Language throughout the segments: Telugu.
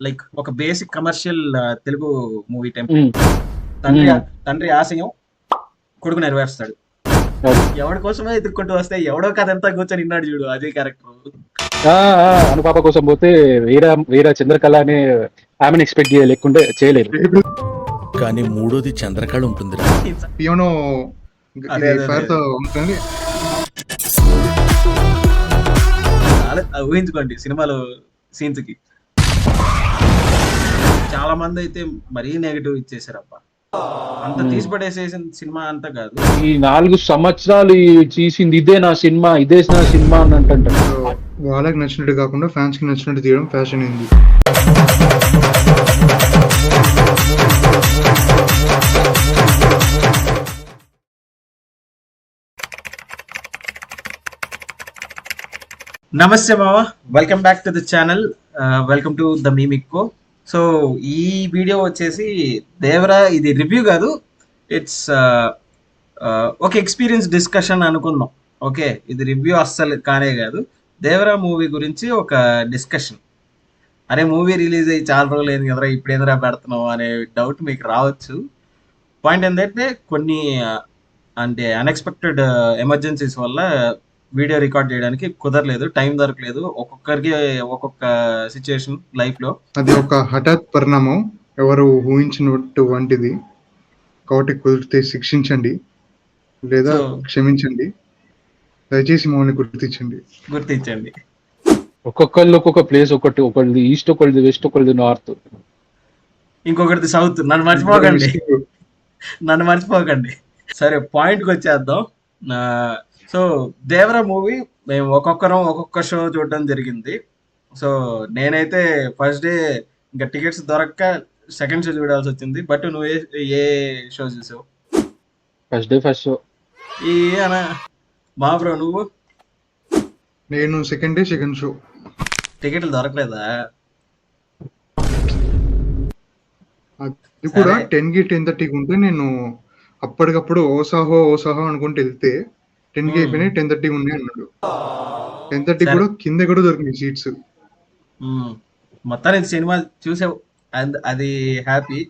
లైక్ ఒక basic commercial Telugu movie temple. Um, తండ్రి ఉమ్, తండ్రి ఆశయం కొడుకు నెరవేరుస్తాడు. అది. ఎవడి కోసమే ఎదుర్కొంటూ వస్తే ఎవడో కథ ఎంత కూర్చొని విన్నాడు చూడు, అదే క్యారెక్టర్. అనుపాప కోసం పోతే వీర వీర చంద్రకళ అనే ఆమెను ఎక్స్పెక్ట్ లేకుంటే చేయలేరు. కానీ మూడోది చంద్రకళ ఉంటుందిరా. పియానో అదే ఇది అదే ఫైర్ తో ఉంటుంది. ఊహించుకోండి సినిమాలో సీన్స్ కి. చాలా మంది అయితే మరీ నెగిటివ్ ఇచ్చేసారబ్బా. అంత తీసి పడేసేసిన సినిమా అంతా కాదు. ఈ 4 సంవత్సరాలు చేసింది ఇదే నా సినిమా అని అంటుంటారు. సో వాళ్ళకి నచ్చినట్టు కాకుండా ఫ్యాన్స్ కి నచ్చినట్టు తీయడం ఫ్యాషన్ అయింది. నమస్తే మామ, welcome back to the channel. Welcome to the మీమిక్కో. సో ఈ వీడియో వచ్చేసి దేవరా, ఇది రివ్యూ కాదు, ఇట్స్ ఒక ఎక్స్పీరియన్స్ డిస్కషన్ అనుకుందాం. ఓకే, ఇది రివ్యూ అస్సలు కానే కాదు. దేవరా మూవీ గురించి ఒక డిస్కషన్. అరే మూవీ రిలీజ్ అయ్యి చాలా రోజులు అయింది కదరా, ఇప్పుడు ఏదైనా పెడుతున్నావు అనే డౌట్ మీకు రావచ్చు. పాయింట్ ఏంటంటే కొన్ని అంటే అన్ఎక్స్పెక్టెడ్ ఎమర్జెన్సీస్ వల్ల వీడియో రికార్డ్ చేయడానికి కుదరలేదు, టైం దొరకలేదు. ఒక్కొక్కరికి ఒక్కొక్క సిచ్యుయేషన్ లైఫ్ లో. అది ఒక హఠాత్ పరిణామం, ఎవరు ఊహించినట్టు వంటిది. కాబట్టి కుదిరితే శిక్షించండి లేదా సో క్షమించండి. దయచేసి మమ్మల్ని గుర్తించండి. ఒక్కొక్కళ్ళు ఒక్కొక్క ప్లేస్, ఒకళ్ళది ఈస్ట్, ఒకళ్ళది వెస్ట్, ఒకళ్ళది నార్త్, ఇంకొకటిది సౌత్. నన్ను మర్చిపోకండి. సరే పాయింట్కి వచ్చేద్దాం. సో దేవరా మూవీ మేము ఒక్కొక్కరం ఒక్కొక్క షో చూడడం జరిగింది. సో నేనైతే ఫస్ట్ డే ఇంకా టికెట్స్ దొరక్క సెకండ్ షో చూడాల్సి వచ్చింది. బట్ నువ్వు ఏ షో చూసావు? First show. అనా మా బ్రో, నువ్వు? నేను సెకండ్ డే సెకండ్ షో. టికెట్లు దొరకలేదా? అది కూడా 10కి 10:30కి ఉంటే నేను అప్పటికప్పుడు ఓసాహో అనుకుంటూ వెళ్తే 10కి అయిపోయినాయి, 10:30 ఉన్నాయి అన్నాడు. 10:30 కూడా కింద కూడా దొరికినాయి సీట్స్. మొత్తానికి సినిమా చూసావు, అది హ్యాపీ.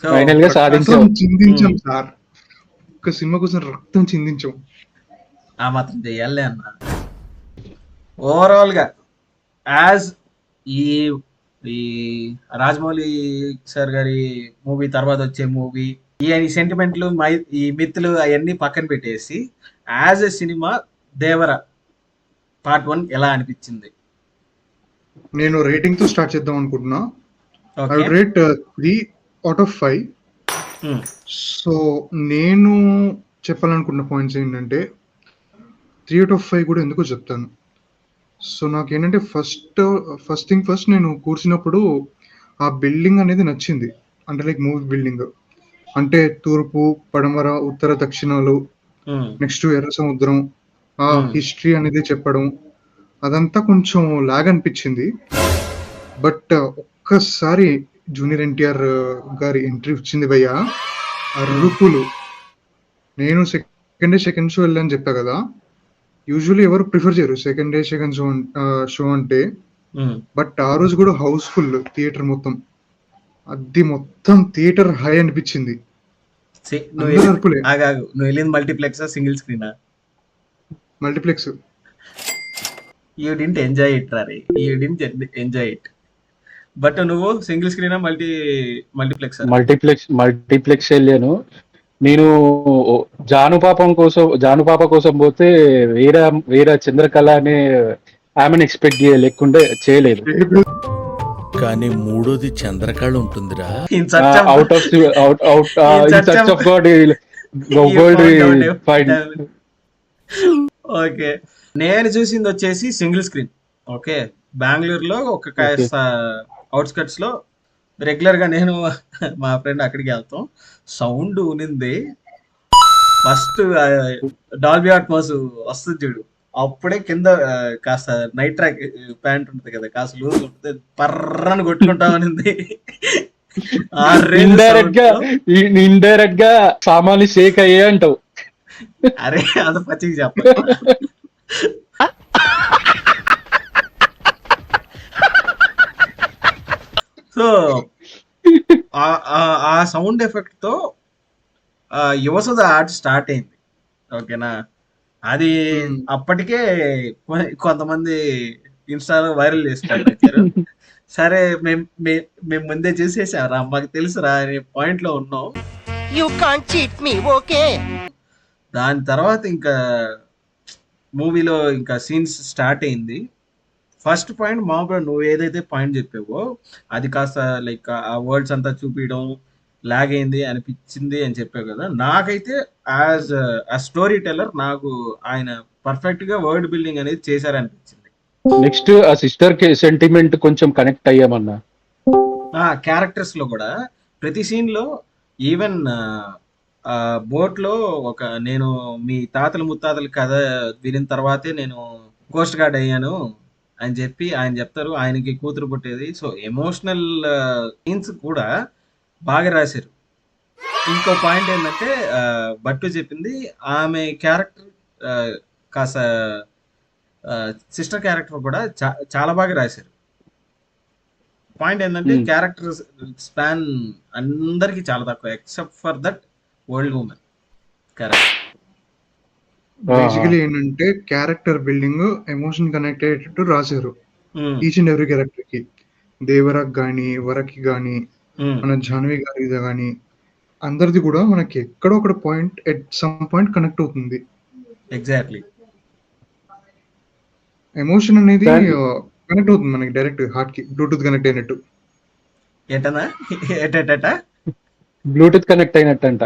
సో ఫైనల్ గా సాధించాం. చిందించాం సార్, ఒక సినిమా కోసం రక్తం చిందించాం. ఆ మాత్రం చెయ్యాలే అన్న. ఓవరాల్ గా యాజ్ ఈ ఈ రాజమౌళి సార్ గారి మూవీ తర్వాత వచ్చే మూవీ, ఈ సెంటిమెంట్లు, ఈ మిత్తులు అవన్నీ పక్కన పెట్టేసి as a cinema Devara part 1 ఎలా అనిపించింది? నేను రేటింగ్ తో స్టార్ట్ చేద్దాం అనుకుంటున్నా. I okay. Would rate 3/5. So నేను చెప్పాలనుకున్న పాయింట్స్ ఏంటంటే 3/5 కూడా ఎందుకో చెప్తాను. సో నాకేంటంటే ఫస్ట్ థింగ్ ఫస్ట్, నేను కూర్చున్నప్పుడు ఆ బిల్డింగ్ అనేది నచ్చింది. అంటే లైక్ మూవీ బిల్డింగ్ అంటే తూర్పు, పడమర, ఉత్తర, దక్షిణాలు, నెక్స్ట్ ఎర్ర సముద్రం, ఆ హిస్టరీ అనేది చెప్పడం, అదంతా కొంచెం లాగ్ అనిపించింది. బట్ ఒక్కసారి జూనియర్ ఎన్టీఆర్ గారి ఎంట్రీ వచ్చింది భయ్యా, అరుపులు. నేను సెకండ్ డే సెకండ్ షో వెళ్ళని చెప్పా కదా, యూజువల్లీ ఎవరు ప్రిఫర్ చేయరు సెకండ్ డే సెకండ్ షో అంటే. బట్ ఆ రోజు కూడా హౌస్ఫుల్ థియేటర్ మొత్తం. అది మొత్తం థియేటర్ హై అనిపించింది. నువ్వు వెళ్ళింది మల్టీప్లెక్స్, సింగిల్ స్క్రీనా? Multiplex. You didn't enjoy it రా రే, you didn't enjoy it. But నువ్వు సింగిల్ స్క్రీనా మల్టీప్లెక్స్ వెళ్ళాను నేను. జానుపాప కోసం పోతే వీర చంద్రకళ అనే ఆమెను ఎక్స్పెక్ట్ లేకుంటే చేయలేదు. కానీ మూడోది చంద్రకళ ఉంటుందిరా. అవుట్ ఆఫ్ గాడ్ ఓకే, నేను చూసింది వచ్చేసి సింగిల్ స్క్రీన్. ఓకే, బెంగళూరులో ఒక అవుట్స్కట్స్ లో రెగ్యులర్ గా నేను మా ఫ్రెండ్ అక్కడికి వెళ్తాం. సౌండ్ ఉనింది. ఫస్ట్ డాల్బీ అట్మాస్ వస్తుంది చూడు, అప్పుడే కింద కాస్త నైట్ ట్రాక్ ప్యాంట్ ఉంటుంది కదా, కాస్త లూజ్ ఉంటుంది, పర్రని కొట్టుకుంటా ఉనింది. ఇండైరెక్ట్ గా సామాన్లు షేక్ అయ్యే అంటావు. అరే అది పచ్చికి చెప్ప. సో ఆ సౌండ్ ఎఫెక్ట్ తో యువసుధ ఆర్ట్ స్టార్ట్ అయింది. ఓకేనా, అది అప్పటికే కొంతమంది ఇన్స్టాలో వైరల్ చేసుకుంటూ వచ్చారు. సరే మేము ముందే చూసేసారా, మాకు తెలుసురా అనే పాయింట్ లో ఉన్నాం. You can't cheat me, okay? దాని తర్వాత ఇంకా మూవీలో ఇంకా సీన్స్ స్టార్ట్ అయింది. ఫస్ట్ పాయింట్ మామూలుగా నువ్వు ఏదైతే పాయింట్ చెప్పావో అది కాస్త లైక్ ఆ వర్డ్స్ అంతా చూపించడం లాగ్ అయింది అనిపించింది అని చెప్పావు కదా. నాకైతే యాజ్ అ స్టోరీ టెల్లర్ నాకు ఆయన పర్ఫెక్ట్ గా వర్డ్ బిల్డింగ్ అనేది చేశారనిపించింది. నెక్స్ట్ ఆ సిస్టర్ కి సెంటిమెంట్ కొంచెం కనెక్ట్ అయ్యామన్నా. ఆ క్యారెక్టర్స్ లో కూడా ప్రతి సీన్ లో ఈవెన్ బోట్ లో నేను మీ తాతల ముత్తాతల కథ వినిన తర్వాతే నేను కోస్ట్ గార్డ్ అయ్యాను అని చెప్పి ఆయన చెప్తారు. ఆయనకి కూతురు పుట్టేది. సో ఎమోషనల్ సీన్స్ కూడా బాగా రాశారు. ఇంకో పాయింట్ ఏంటంటే బట్టు చెప్పింది, ఆమె క్యారెక్టర్ కాస్త సిస్టర్ క్యారెక్టర్ కూడా చాలా బాగా రాశారు. పాయింట్ ఏంటంటే క్యారెక్టర్ స్పాన్ అందరికి చాలా తక్కువ except for that world women character. Basically ఏంటంటే క్యారెక్టర్ బిల్డింగ్ ఎమోషన్ కనెక్ట్ అయ్యేటట్టు రాశారు ఈచ్ అండ్ ఎవ్రీ క్యారెక్టర్ కి. దేవరాకి గానీ, వరకి గానీ, మన జాహ్నవి గారి గానీ, అందరిది కూడా మనకి ఎక్కడో ఒక point at some point connect అవుతుంది. ఎగ్జాక్ట్లీ, ఎమోషన్ అనేది కనెక్ట్ అవుతుంది మనకి డైరెక్ట్ హార్ట్ కి, బ్లూటూత్ కనెక్ట్ అయినట్టు. ఏటనా ఏటేట బ్లూటూత్ కనెక్ట్ అయినట్టంట.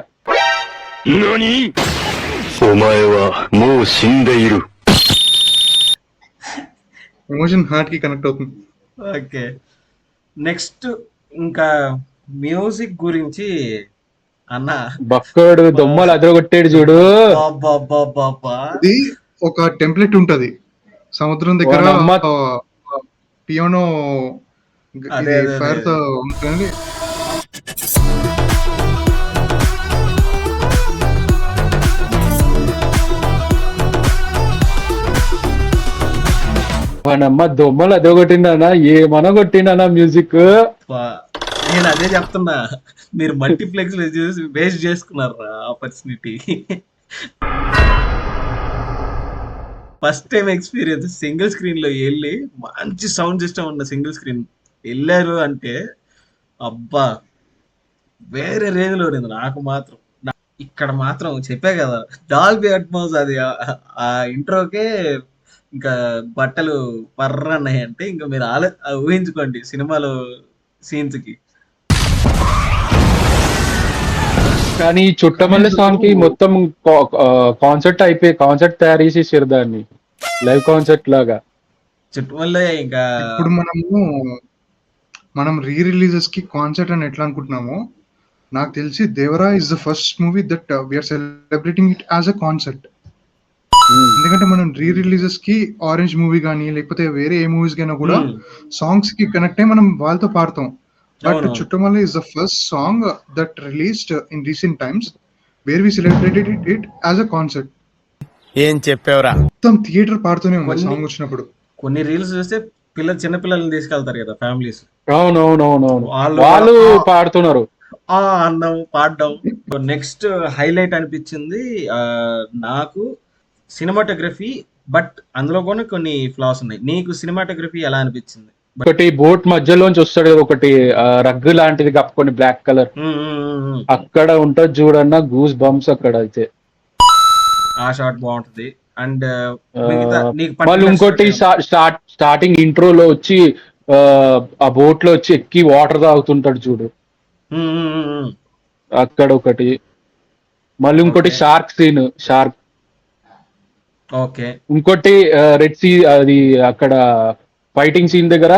ఎమోషన్ హార్ట్ కి కనెక్ట్ అవుతుంది. ఓకే, నెక్స్ట్ ఇంకా మ్యూజిక్ గురించి అన్న. బక్కడు దొమ్మలు అదరగొట్టాడు చూడు. అది ఒక టెంప్లెట్ ఉంటది సముద్రం దగ్గర, పియానో ఫైర్ తో ఉంటుంది. మనమ్మ దొమ్మలు అదరగొట్టిందన్నా, ఏమన్నా కొట్టిందన్నా మ్యూజిక్. నేను అదే చెప్తున్నా, మీరు మల్టీప్లెక్స్ లో చూసి వేస్ట్ చేసుకున్నారు opportunity. First time experience single screen లో వెళ్ళి మంచి సౌండ్ సిస్టమ్ ఉన్న సింగిల్ స్క్రీన్ వెళ్ళారు అంటే అబ్బా వేరే రేంజ్ లో ఉంది. నాకు మాత్రం ఇక్కడ మాత్రం చెప్పా కదా, డాల్బీ అట్మాస్ అది ఆ ఇంట్రోకే ఇంకా బట్టలు పర్రన్నాయి అంటే ఇంకా మీరు ఊహించుకోండి సినిమాలో సీన్స్ కి. కానీ చుట్టమల్లె సాంగ్ కి మొత్తం కాన్సర్ట్ అయిపోయి కాన్సర్ట్ తయారు చేసేసారు దాన్ని, లైవ్ కాన్సర్ట్ లాగా. చుట్టుమల్లే ఇంకా ఇప్పుడు మనం రీ రిలీజెస్ కి కాన్సర్ట్ అని ఎట్లా అనుకుంటున్నామో, నాకు తెలిసి Devara is the first movie that we're celebrating it as a concert. ఎందుకంటే మనం రీ రిలీజెస్ కి ఆరెంజ్ మూవీ కానీ లేకపోతే వేరే ఏ మూవీస్ కైనా కూడా సాంగ్స్ కి కనెక్ట్ అయ్యి మనం వాళ్ళతో పాడతాం. But Chuttamalle is the first song that released in recent times where we celebrated it as a concert. ఏం చెప్పావురా? మొత్తం థియేటర్ పాడుతూనే ఉంది సాంగ్ వచ్చినప్పుడు. కొన్ని రీల్స్ చూస్తే చిన్న పిల్లల్ని తీసుకెళ్తారు కదా ఫ్యామిలీస్, అవునవునవునవును, వాళ్ళు పాడుతున్నారు అన్నం పాడడం. నెక్స్ట్ హైలైట్ అనిపించింది నాకు సినిమాటోగ్రఫీ. బట్ అందులో కూడా కొన్ని ఫ్లాస్ ఉన్నాయి. నీకు సినిమాటోగ్రఫీ ఎలా అనిపించింది? ఒకటి బోట్ మధ్యలోంచి వస్తాడు, ఒకటి రగ్గు లాంటిది కప్పుకొని బ్లాక్ కలర్, అక్కడ ఉంటది చూడన్నా గూస్ బంప్స్ అక్కడ అయితే. ఆ షాట్ బాగుంటది. అండ్ మళ్ళీ ఇంకోటి స్టార్టింగ్ ఇంట్రోలో వచ్చి ఆ బోట్ లో వచ్చి ఎక్కి వాటర్ తాగుతుంటాడు చూడు, అక్కడ ఒకటి. మళ్ళీ ఇంకోటి షార్క్ సీన్, షార్క్. ఓకే, ఇంకోటి రెడ్ సీ, అది అక్కడ ఫైటింగ్ సీన్ దగ్గర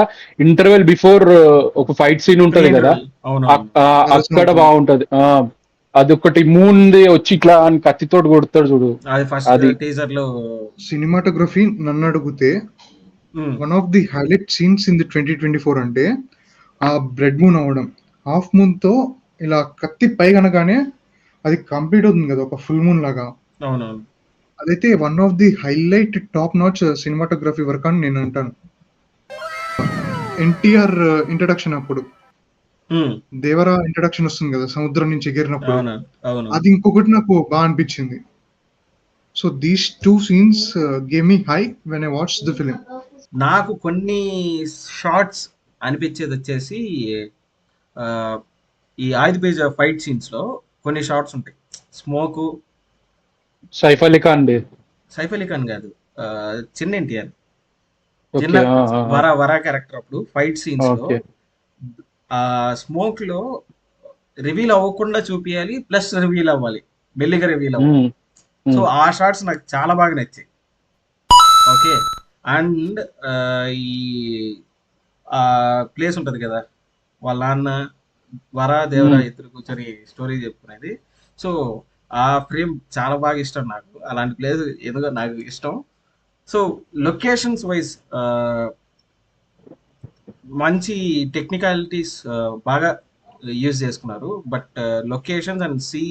ఇంటర్వెల్ బిఫోర్ ఒక ఫైట్ సీన్ ఉంటది కదా, అక్కడ బాగుంటది. అదొకటి ముందే వచ్చి ఇట్లా అని కత్తితోటి కొడతాడు చూడు, అది టీజర్ లో. సినిమాటోగ్రఫీ నన్ను అడిగితే one of the highlight scenes in the 2024 అంటే ఆ బ్రెడ్ మూన్ అవ్వడం. హాఫ్ మూన్ తో ఇలా కత్తి పై కనగానే అది కంప్లీట్ అవుతుంది కదా ఒక ఫుల్ మూన్ లాగా. అవునవును, అదైతే one of the highlight top notch cinematography work అని నేను అంటాను. ఎన్టీఆర్ ఇంట్రడక్షన్ అప్పుడు దేవరా ఇంట్రడక్షన్ వస్తుంది కదా సముద్రం నుంచి ఎగిరినప్పుడు, అవును అవును అది ఇంకొకటి నాకు బాగా అనిపించింది. So these two scenes gave me high when I watch the film. నాకు కొన్ని షార్ట్స్ అనిపించేది వచ్చేసి ఆ, ఈ ఆయుధ పేజ ఫైట్ సీన్స్ లో కొన్ని షార్ట్స్ ఉంటాయి. స్మోక్ సైఫ్ అలీ ఖాన్ ది. సైఫ్ అలీ ఖాన్ కాదు, ఆ, చిన్న ఎన్టీఆర్, చిన్న ఓకే. వరా క్యారెక్టర్ అప్పుడు ఫైట్ సీన్స్ లో ఓకే. ఆ స్మోక్ లో రివీల్ అవ్వకుండా చూపియాలి, ప్లస్ రివీల్ అవ్వాలి, మెల్లిగా రివీల్ అవ్వాలి. సో ఆ షార్ట్స్ నాకు చాలా బాగా నచ్చాయి. ఓకే. అండ్ ఈ ఆ ప్లేస్ ఉంటది కదా, వాళ్ళ నాన్న వరా దేవరా ఇద్దరు కూర్చొని స్టోరీ చెప్పుకునేది. సో ఆ ఫ్రేమ్ చాలా బాగా ఇష్టం నాకు. అలాంటి ప్లేస్ ఎందుకో నాకు ఇష్టం. సో లొకేషన్స్ వైజ్ మంచి టెక్నికాలిటీస్ బాగా యూజ్ చేసుకున్నారు. బట్ లొకేషన్స్ అండ్ సీ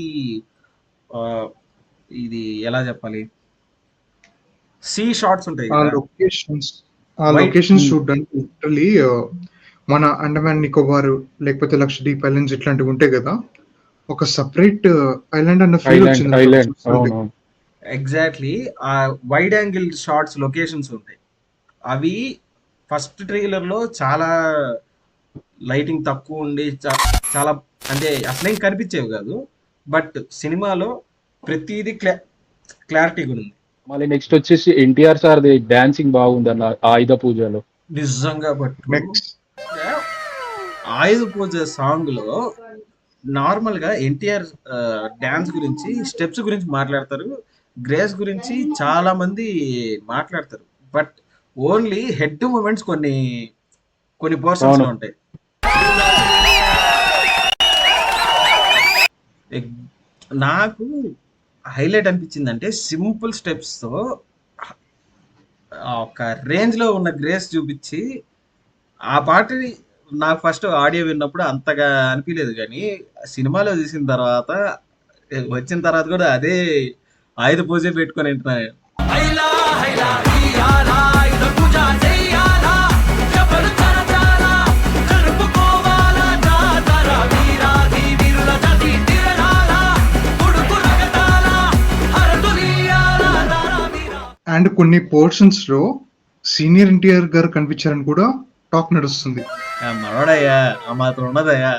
ఇది ఎలా చెప్పాలి, సీ షార్ట్స్ ఉంటాయి ఆ కదా, లొకేషన్స్ వైట్ చూడడానికి లిటరలీ మన అండమాన్ నికోబార్ లేకపోతే లక్షద్వీప్ ఐలాండ్స్ ఇట్లాంటివి ఉంటాయి కదా, ఒక సపరేట్ ఐలాండ్ అన్న ఫీల్ వచ్చింది నాకు ఐలాండ్ చూస్తుంటే. అవును. ఎగ్జాక్ట్లీ ఆ వైడ్ యాంగిల్ షార్ట్స్ లొకేషన్స్ ఉంటాయి. అవి ఫస్ట్ ట్రైలర్ లో చాలా లైటింగ్ తక్కువ ఉండి చాలా అంటే అసలేం కనిపించేవి కాదు. బట్ సినిమాలో ప్రతిదీ క్లారిటీగా ఉంది. మళ్ళీ నెక్స్ట్ వచ్చేసి ఎన్టీఆర్ సార్ ది డాన్సింగ్ బాగుంది అన్న ఆయుధ పూజలో. నిజంగా. But next Ayudha Puja song లో నార్మల్ గా ఎన్టీఆర్ డాన్స్ గురించి, స్టెప్స్ గురించి మాట్లాడతారు, గ్రేస్ గురించి చాలా మంది మాట్లాడతారు. బట్ ఓన్లీ హెడ్ మూమెంట్స్ కొన్ని కొన్ని పోర్షన్స్ లో అవును. ఉంటాయి. నాకు హైలైట్ అనిపించింది అంటే సింపుల్ స్టెప్స్ తో ఒక రేంజ్ లో ఉన్న గ్రేస్ చూపించి ఆ పాటని నాకు ఫస్ట్ ఆడియో విన్నప్పుడు అంతగా అనిపించలేదు, కానీ సినిమాలో చూసిన తర్వాత వచ్చిన తర్వాత కూడా అదే ఆయుధ పూజ పెట్టుకొని వింటున్నాను. అండ్ కొన్ని పోర్షన్స్ లో సీనియర్ ఎన్టీఆర్ గారు కనిపించారని కూడా టాక్ నడుస్తుంది. మనోడయ్యా ఆ మాత్రం ఉన్నదయ్యా.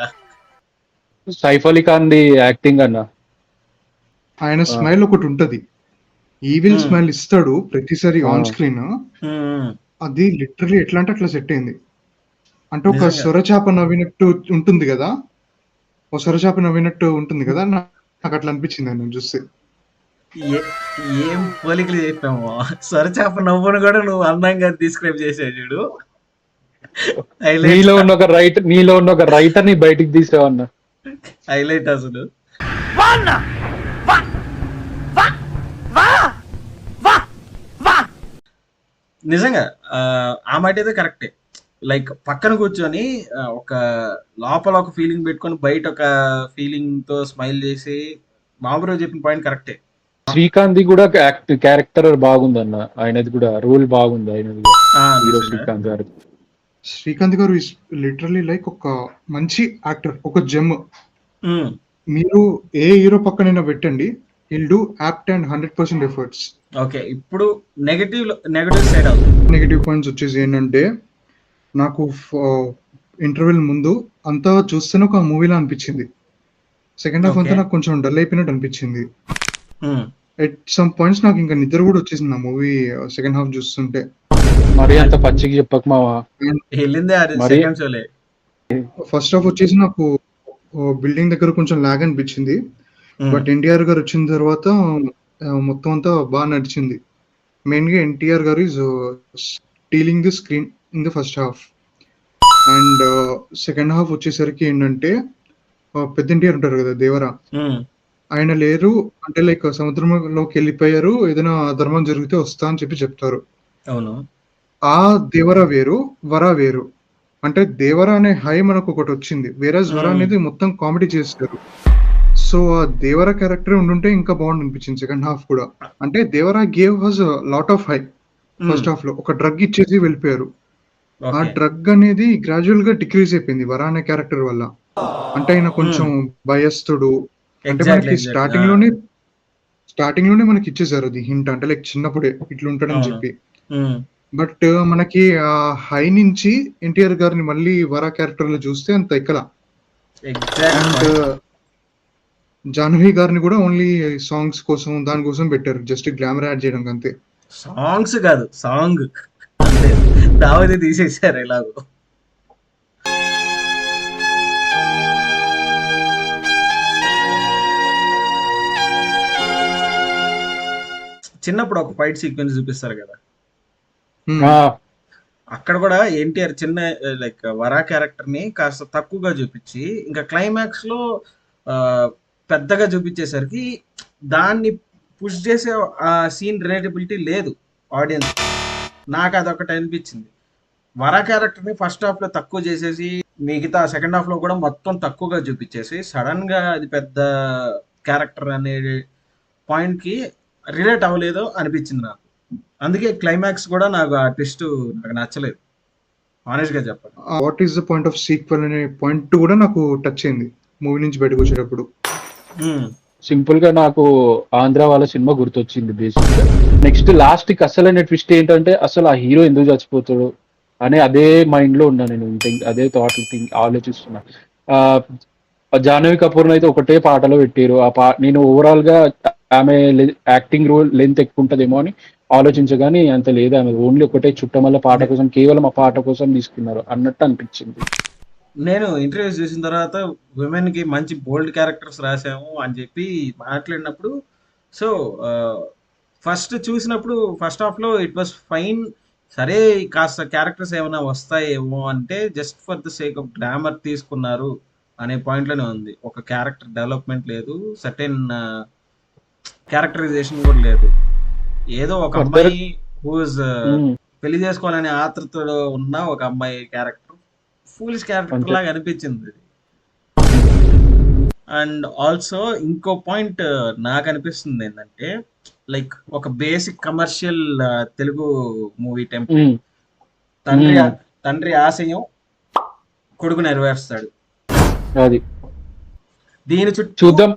సైఫ్ అలీ ఖాన్ ది యాక్టింగ్ అన్న. ఆయన స్మైల్ ఒకటి ఉంటది, ఈవిల్ Hmm. స్మైల్ ఇస్తాడు ప్రతిసారి ఆ. On screen. ఉమ్, అది లిటరలీ ఎట్లా అంటే అట్లా సెట్ అయింది. అంటే ఒక నిజంగా. సొరచాప నవ్వినట్టు ఉంటుంది కదా, ఒక సొరచాప నవ్వినట్టు ఉంటుంది కదా, నాకు అట్లా అనిపించింది ఆయన చూస్తే. ఏం పోలికలు చెప్పాము. సొరచాప నవ్వును కూడా నువ్వు అందంగా డిస్క్రైబ్ చేసావు చూడు. నీలో ఉన్న ఒక రైటర్ ని బయటికి తీసావన్న. హైలైట్ అసలు. నిజంగా ఆ మాట అయితే కరెక్టే. లైక్ పక్కన కూర్చొని ఒక లోపల ఒక ఫీలింగ్ పెట్టుకొని బయట ఒక ఫీలింగ్ తో స్మైల్ చేసి మామూలు చెప్పిన పాయింట్ కరెక్టే. శ్రీకాంత్ ది కూడా క్యారెక్టర్ బాగుందన్న, ఆయనది కూడా రోల్ బాగుంది ఆయనది కూడా. హీరో నిజంగా. శ్రీకాంత్ గారు. శ్రీకాంత్ గారు ఇస్ లిటరలీ లైక్ ఒక మంచి యాక్టర్, ఒక జెమ్. ఉమ్, మీరు ఏ హీరో పక్కనైనా పెట్టండి, will do apt and 100% efforts. Okay. ఇప్పుడు నెగటివ్ సైడ్ అవుతుంది. నెగిటివ్ పాయింట్స్ వచ్చేసి ఏంటంటే, నాకు ఇంటర్వెల్ ముందు అంతా చూస్తేనే ఒక మూవీలా అనిపించింది. సెకండ్ హాఫ్ అంతా ఓకే. నాకు కొంచెం డల్ అయిపోయినట్టు అనిపించింది. ఉమ్, ఎట్ సమ్ పాయింట్స్ నాకు ఇంకా నిద్ర కూడా వచ్చేసింది ఆ మూవీ సెకండ్ హాఫ్ చూస్తుంటే. మరి అంత పచ్చికి చెప్పకు మావా. వెళ్ళిందే అది మరి సెకండ్ షోలే. ఫస్ట్ హాఫ్ వచ్చేసి నాకు బిల్డింగ్ దగ్గర కొంచెం లాగ్ అనిపించింది. ఉమ్, బట్ ఎన్టీఆర్ గారు వచ్చిన తర్వాత మొత్తం అంతా బాగా నడిచింది. మెయిన్గా ఎన్టీఆర్ గారు is stealing the screen in the first half. And second half వచ్చేసరికి ఏంటంటే, పెద్ద ఎన్టీఆర్ ఉంటారు కదా దేవరా, ఉమ్, ఆయన లేరు, అంటే లైక్ సముద్రంలోకి వెళ్ళిపోయారు, ఏదైనా ధర్మం జరిగితే వస్తా అని చెప్పి చెప్తారు. అవును. ఆ దేవర వేరు, వర వేరు. అంటే దేవర అనే హై మనకు ఒకటి వచ్చింది, వేరే వర అనేది మొత్తం కామెడీ చేస్తారు. సో ఆ దేవర క్యారెక్టర్ ఉండుంటే ఇంకా బాగుంది అనిపించింది సెకండ్ హాఫ్ కూడా. అంటే Devara gave us lot of high. First half లో ఒక డ్రగ్ ఇచ్చేసి వెళ్ళిపోయారు. ఆ ఓకే. డ్రగ్ అనేది గ్రాడ్యువల్ గా డిక్రీజ్ అయిపోయింది వర అనే క్యారెక్టర్ వల్ల. అంటే ఆయన కొంచెం భయస్థుడు. అంటే ఎగ్జాక్ట్లీ మనకి ఎగ్జాక్ట్లీ. స్టార్టింగ్ లోనే మనకి ఇచ్చేసారు అది హింట్, అంటే లైక్ చిన్నప్పుడే ఇట్లా ఉంటాడని అవును. చెప్పి. బట్ మనకి ఆ హై నుంచి ఎన్టీఆర్ గారిని మళ్ళీ వరా క్యారెక్టర్ లో చూస్తే అంత ఎక్కల. Exact and point. జాహ్నవి గారిని కూడా ఓన్లీ సాంగ్స్ కోసం దానికోసం పెట్టారు, జస్ట్ గ్లామర్ యాడ్ చేయడానికి అంతే. సాంగ్స్ కాదు, సాంగ్ అంతే. దావది తీసేశారు ఎలాగో. చిన్నప్పుడు ఒక ఫైట్ సీక్వెన్స్ చూపిస్తారు కదా, Hmm. అక్కడ కూడా ఎన్టీఆర్ చిన్న లైక్ వరా క్యారెక్టర్ ని కాస్త తక్కువగా చూపించి ఇంకా క్లైమాక్స్ లో ఆ, పెద్దగా చూపించేసరికి దాన్ని పుష్ చేసే ఆ సీన్ రిలేటబిలిటీ లేదు ఆడియన్స్. నాకు అదొకటి అనిపించింది. వరా క్యారెక్టర్ ని ఫస్ట్ హాఫ్ లో తక్కువ చేసేసి మిగతా సెకండ్ హాఫ్ లో కూడా మొత్తం తక్కువగా చూపించేసి సడన్ గా అది పెద్ద క్యారెక్టర్ అనే పాయింట్ కి రిలేట్ అవ్వలేదు అనిపించింది నాకు. అందుకే క్లైమాక్స్ కూడా నాకు ఆ ట్విస్ట్ నాకు నచ్చలేదు, ఆనెస్ట్ గా చెప్పాలి. What is the point of sequel అనే పాయింట్ కూడా నాకు టచ్ అయింది మూవీ నుంచి బయటకు వచ్చేటప్పుడు. సింపుల్ గా నాకు ఆంధ్ర వాళ్ళ సినిమా గుర్తొచ్చింది బేసిక్ గా. నెక్స్ట్ లాస్ట్ కి అసలైన ట్విస్ట్ ఏంటంటే అసలు ఆ హీరో ఎందుకు చచ్చిపోతాడు అనే అదే మైండ్ లో ఉన్నా నేను. అదే థాట్ ఆలోచిస్తున్నా. ఆ జాహ్నవి కపూర్ అయితే ఒకటే పాటలో పెట్టారు. నేను ఓవరాల్ గా ఆమె యాక్టింగ్ రోల్ లెంత్ ఎక్కువ ఉంటదేమో అని ఆలోచించగాని అంత లేదు. ఆమె ఓన్లీ ఒకటే చుట్టమల్ల పాట కోసం, కేవలం ఆ పాట కోసం తీసుకున్నారు అన్నట్టు అనిపించింది. నేను ఇంటర్వ్యూస్ చేసిన తర్వాత విమెన్ కి మంచి బోల్డ్ క్యారెక్టర్స్ రాసాము అని చెప్పి మాట్లాడినప్పుడు, సో ఫస్ట్ చూసినప్పుడు ఫస్ట్ హాఫ్ లో ఇట్ వాస్ ఫైన్. సరే కాస్త క్యారెక్టర్స్ ఏమైనా వస్తాయేమో అంటే just for the sake of glamour తీసుకున్నారు అనే పాయింట్ లోనే ఉంది. ఒక క్యారెక్టర్ డెవలప్మెంట్ లేదు, సర్టెన్ క్యారెక్టరైజేషన్ కూడా లేదు. ఏదో ఒక ఫర్దర్ అమ్మాయి హూజ్ పెళ్లి చేసుకోవాలనే ఆతృతలో ఉన్న ఒక అమ్మాయి క్యారెక్టర్ ఫూలిష్ క్యారెక్టర్ అంతే. లాగా అనిపించింది. అండ్ ఆల్సో ఇంకో పాయింట్ నాకు అనిపిస్తుంది ఏంటంటే, లైక్ ఒక basic commercial Telugu movie template. తండ్రి తండ్రి ఆశయం కొడుకు నెరవేరుస్తాడు. అది దీని చుట్టూ చూద్దాం.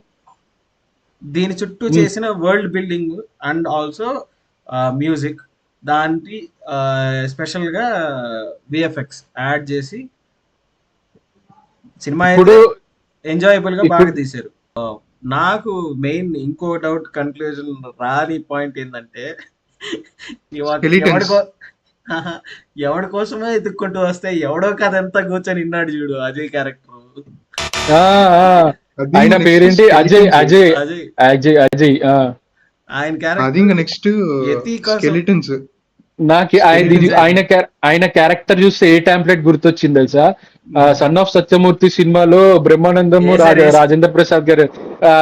దీని చుట్టూ చేసిన world building and also music, దానికి స్పెషల్ గా విఎఫ్ఎక్స్ యాడ్ చేసి సినిమా ఇప్పుడు ఎంజాయబుల్ గా బాగా ఇప్పుడు తీశారు. నాకు మెయిన్ ఇంకో డౌట్ కన్క్లూజన్ రాని పాయింట్ ఏంటంటే, Skeletons. ఎవడి కోసమో ఎత్తుక్కుంటూ వస్తే ఎవడో కథ ఎంత కూర్చొని విన్నాడు చూడు అజయ్ క్యారెక్టర్. ఆ, ఆ, అది ఆయన ఇంకా నెక్స్ట్ పేరేంటి? అజయ్ స్కెలిటన్స్. అజయ్ అజయ్ అజయ్ అజయ్ ఆయన అది క్యారెక్టర్ ఇంకా నెక్స్ట్ యతి కోసం. స్కెలిటన్స్. నాకు ఆయన క్యారెక్టర్ చూస్తే ఏ టాంప్లెట్ గుర్తొచ్చింది తెలుసా? సన్ ఆఫ్ సత్యమూర్తి సినిమాలో బ్రహ్మానందము రాజేంద్ర ప్రసాద్ గారు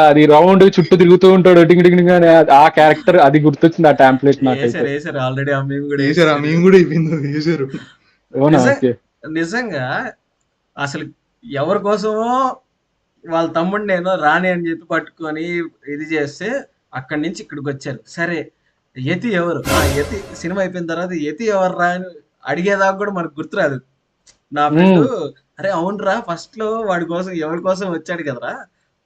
అది రౌండ్ చుట్టూ తిరుగుతూ ఉంటాడు డింగ్ డింగ్ డింగ్ అని, ఆ క్యారెక్టర్ అది గుర్తొచ్చింది ఆ టాంప్లెట్ నాకైతే. వేసారు ఆల్రెడీ ఆ మేము కూడా వేసారు, ఆ మేము కూడా అయిపోయింది అది వేసారు. అవునా? ఓకే. నిజంగా అసలు ఎవరి కోసమో వాళ్ళ తమ్ముడు నేను రాని అని చెప్పి పట్టుకొని ఇది చేస్తే అక్కడి నుంచి ఇక్కడికి వచ్చారు. సరే యతి ఎవరు, యతి సినిమా అయిపోయిన తర్వాత యతి ఎవరు రా అని అడిగేదాకా కూడా మనకు గుర్తురాదు. నా ఫ్రెండ్ అరే అవునరా ఫస్ట్ లో వాడి కోసం ఎవరి కోసం వచ్చాడు కదరా,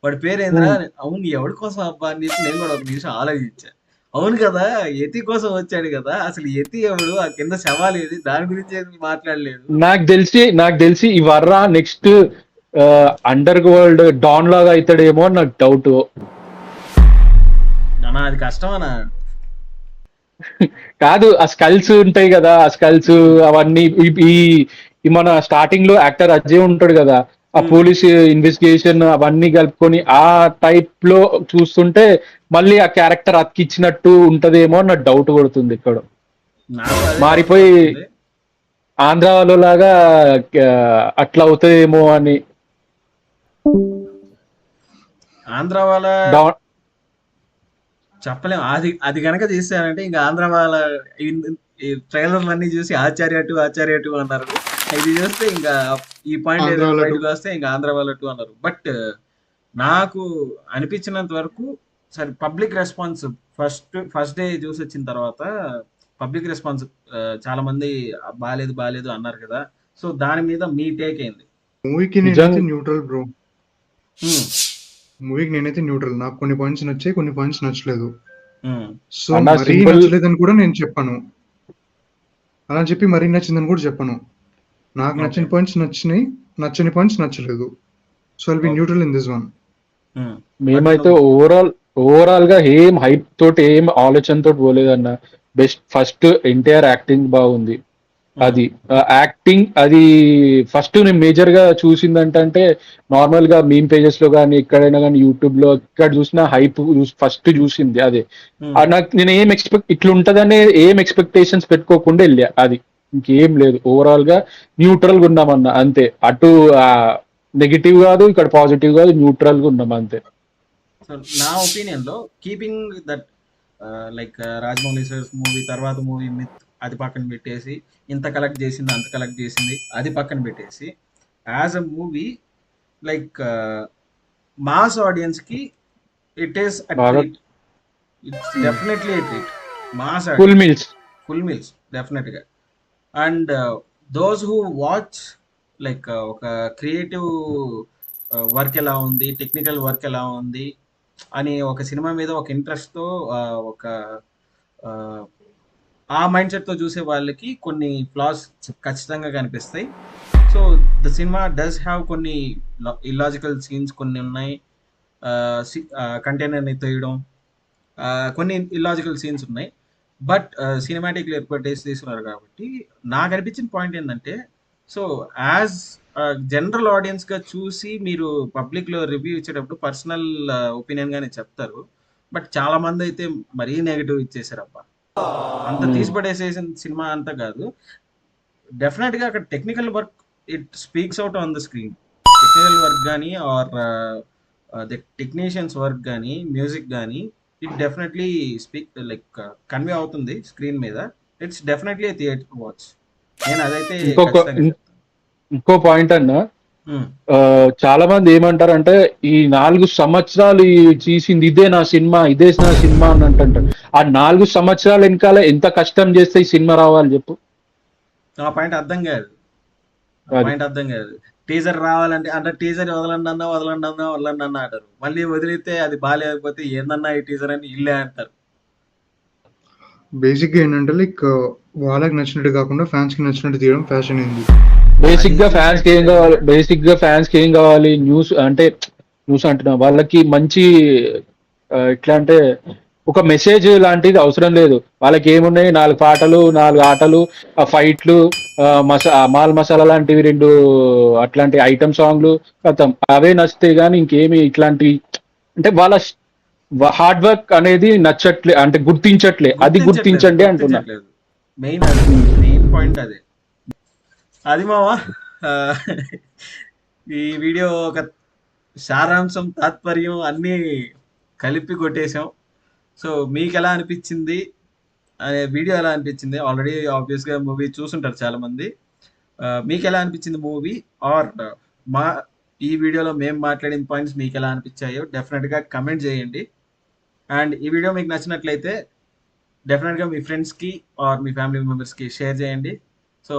వాడి పేరు ఏందిరా, అవును ఎవరి కోసం అబ్బా అని చెప్పి నేను కూడా ఒక నిమిషం ఆలోచించా. అవును కదా యతి కోసం వచ్చాడు కదా, అసలు యతి ఎవడు, ఆ కింద శవాలు ఏది, దాని గురించి ఏది మాట్లాడలేదు. నాకు తెలిసి ఈ వర్రా నెక్స్ట్ అండర్ వరల్డ్ డాన్ లాగా అవుతాడేమో అని నాకు డౌట్. అన్నా అది కష్టమనా? కాదు, ఆ స్కల్స్ ఉంటాయి కదా, ఆ స్కల్స్ అవన్నీ ఈ మన స్టార్టింగ్ లో యాక్టర్ అజయ్ ఉంటాడు కదా, ఆ పోలీస్ ఇన్వెస్టిగేషన్ అవన్నీ కలుపుకొని ఆ టైప్ లో చూస్తుంటే మళ్ళీ ఆ క్యారెక్టర్ అతికిచ్చినట్టు ఉంటదేమో అని నాకు డౌట్ కొడుతుంది ఇక్కడ. నాకు అదే doubt మారిపోయి పడుతుంది. ఆంధ్ర వాళ్ళు లాగా అట్లా అవుతాయేమో అని. ఆంధ్ర వాళ్ళ డా- చెప్పలేం. అది అది కనుక తీసారంటే ఇంకా ఆంధ్ర వాళ్ళ ఈ ట్రైలర్లు అన్ని చూసి ఆచార్య టూ అన్నారు. ఇది చూస్తే ఇంకా ఈ పాయింట్ ఆంధ్ర ఏదైనా వాళ్ళ బయటకు వస్తే ఇంకా ఆంధ్ర వాళ్ళ టూ అన్నారు. బట్ నాకు అనిపించినంత వరకు సరే పబ్లిక్ రెస్పాన్స్ ఫస్ట్ డే చూసి వచ్చిన తర్వాత పబ్లిక్ రెస్పాన్స్ చాలా మంది బాలేదు అన్నారు కదా. సో దాని మీద మీ టేక్ ఏంది? మూవీకి నేనైతే న్యూట్రల్ బ్రో. మూవీకి నేనైతే న్యూట్రల్. నాకు కొన్ని పాయింట్స్ నచ్చాయి, కొన్ని పాయింట్స్ నచ్చలేదు. సో అన్న మరీ సింపుల్ నచ్చలేదని కూడా నేను చెప్పను. అలా అని చెప్పి మరీ నచ్చిందని కూడా చెప్పను. నాకు ఓకే. నచ్చిన పాయింట్స్ నచ్చినాయి, నచ్చని పాయింట్స్ నచ్చలేదు. So I'll be okay. Neutral in this one. But మేమైతే నువ్వు ఓవరాల్ గా ఏం హైప్ తోటి ఏం ఆలోచనతో పోలేదన్న. ఫస్ట్ ఎన్టీఆర్ యాక్టింగ్ బాగుంది. అది యాక్టింగ్ అది ఫస్ట్ నేను మేజర్ గా చూసిందంటే నార్మల్ గా మీమ్ పేజెస్ లో కానీ ఎక్కడైనా కానీ యూట్యూబ్ లో ఎక్కడ చూసినా హైప్ ఫస్ట్ చూసింది అదే. నాకు నేను ఏం ఇట్లా ఉంటదనే ఏం ఎక్స్పెక్టేషన్స్ పెట్టుకోకుండా వెళ్ళా. అది ఇంకేం లేదు. ఓవరాల్ గా న్యూట్రల్ గా ఉన్నామన్న అంతే. అటు నెగిటివ్ కాదు, ఇక్కడ పాజిటివ్ కాదు, న్యూట్రల్ గా ఉన్నాం అంతే. సో నా ఒపీనియన్ లో keeping that like Rajamouli sir movie తర్వాత మూవీ మిత్ అది పక్కన పెట్టేసి ఇంత కలెక్ట్ చేసింది అంత కలెక్ట్ చేసింది అది పక్కన పెట్టేసి as a movie like mass audience కి ఇట్ ఈస్ అ బాగా treat. It's definitely a treat. Mass full audience meals. Full meals definite గా. And those who watch like ఒక క్రియేటివ్ వర్క్ ఎలా ఉంది, టెక్నికల్ వర్క్ ఎలా ఉంది అని ఒక సినిమా మీద ఒక ఇంట్రెస్ట్తో ఒక ఆ, ఆ మైండ్ సెట్తో చూసే వాళ్ళకి కొన్ని ఫ్లాస్ ఖచ్చితంగా కనిపిస్తాయి. So the cinema does have కొన్ని ఇల్లాజికల్ సీన్స్ కొన్ని ఉన్నాయి. కంటైనర్ని తోయడం కొన్ని ఇల్లాజికల్ సీన్స్ ఉన్నాయి. బట్ సినిమాటిక్ ఏర్పడేసి తీసుకున్నారు కాబట్టి నాకు అనిపించిన పాయింట్ ఏంటంటే సో యాజ్ జనరల్ ఆడియన్స్గా చూసి మీరు పబ్లిక్లో రివ్యూ ఇచ్చేటప్పుడు పర్సనల్ ఒపీనియన్గానే చెప్తారు. బట్ చాలా మంది అయితే మరీ నెగిటివ్ ఇచ్చేసారు. అబ్బా అంత తీసి పడేసేసిన సినిమా అంతా కాదు. డెఫినెట్గా అక్కడ technical work it speaks out on the screen. Technical work కానీ ఆర్ ద టెక్నీషియన్స్ వర్క్ కానీ మ్యూజిక్ కానీ it definitely speak like convey అవుతుంది స్క్రీన్ మీద. It's definitely theatre watch. నేను అదైతే ఖచ్చితంగా చెప్తాను. ఇంకో పాయింట్ అన్న, ఉమ్, చాలా మంది ఏమంటారంటే ఈ 4 సంవత్సరాలు చేసింది ఇదే నా సినిమా, ఇదే నా సినిమా అని అంటుంటారు. ఆ 4 సంవత్సరాల వెనకాల ఎంత కష్టం చేస్తే ఈ సినిమా రావాలి చెప్పు. ఆ పాయింట్ అర్థం కాదు. అది టీజర్ రావాలంటే అంటే టీజర్ వదలండి అన్నా వదలండి అన్నా వదలండి అన్నా అంటారు. మళ్ళీ వదిలితే అది బాగాలేకపోతే ఏందన్నా ఈ టీజర్ అని ఇల్లే అంటారు. బేసిక్గా ఏంటంటే లైక్ వాళ్ళకి నచ్చినట్టు కాకుండా ఫ్యాన్స్ కి నచ్చినట్టు తీయడం ఫ్యాషన్ అయింది. బేసిక్ అది గా ఫ్యాన్స్ కి చూసినట్టే. ఏం కావాలి, న్యూస్ అంటే న్యూస్ అంటున్నా వాళ్ళకి మంచి ఎట్లా అంటే ఒక మెసేజ్ లాంటిది అవసరం లేదు. వాళ్ళకి ఏమున్నాయి 4 పాటలు, 4 ఆటలు, ఫైట్లు, మాల్ మసాలా లాంటివి 2 అట్లాంటి ఐటమ్ సాంగ్లు కథం అవే నచ్చుతాయి. కానీ ఇంకేమి ఇట్లాంటి అంటే వాళ్ళ హార్డ్ వర్క్ అనేది నచ్చట్లే అంటే గుర్తించట్లే. అది గుర్తించండి అంటున్నా. గుర్తించట్లేదు. మెయిన్ అది, మెయిన్ పాయింట్ అదే. అది మావా ఆ, ఈ వీడియో ఒక సారాంశం తాత్పర్యం అన్నీ కలిపి కొట్టేశాం. సో మీకు ఎలా అనిపించింది అనే వీడియో ఎలా అనిపించింది? ఆల్రెడీ ఆబ్వియస్గా మూవీ చూసుంటారు చాలా మంది. మీకు ఎలా అనిపించింది మూవీ ఆర్ మా ఈ వీడియోలో మేము మాట్లాడిన పాయింట్స్ మీకు ఎలా అనిపించాయో డెఫినెట్గా కమెంట్ చేయండి. అండ్ ఈ వీడియో మీకు నచ్చినట్లయితే డెఫినెట్గా మీ ఫ్రెండ్స్కి ఆర్ మీ ఫ్యామిలీ మెంబర్స్కి షేర్ చేయండి. సో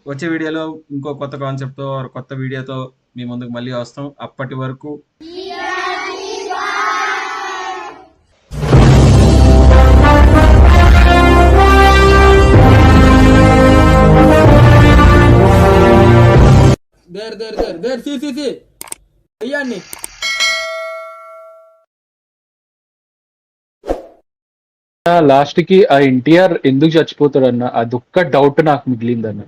వచ్చే వీడియోలో ఇంకో కొత్త కాన్సెప్ట్తో ఆర్ కొత్త వీడియోతో మీ ముందుకు మళ్ళీ వస్తాం. అప్పటి వరకు దేర్ సి అయ్యాన్ని లాస్ట్ కి ఆ ఎన్టీఆర్ ఎందుకు చచ్చిపోతాడన్న అదొక్క డౌట్ నాకు మిగిలిందన్న.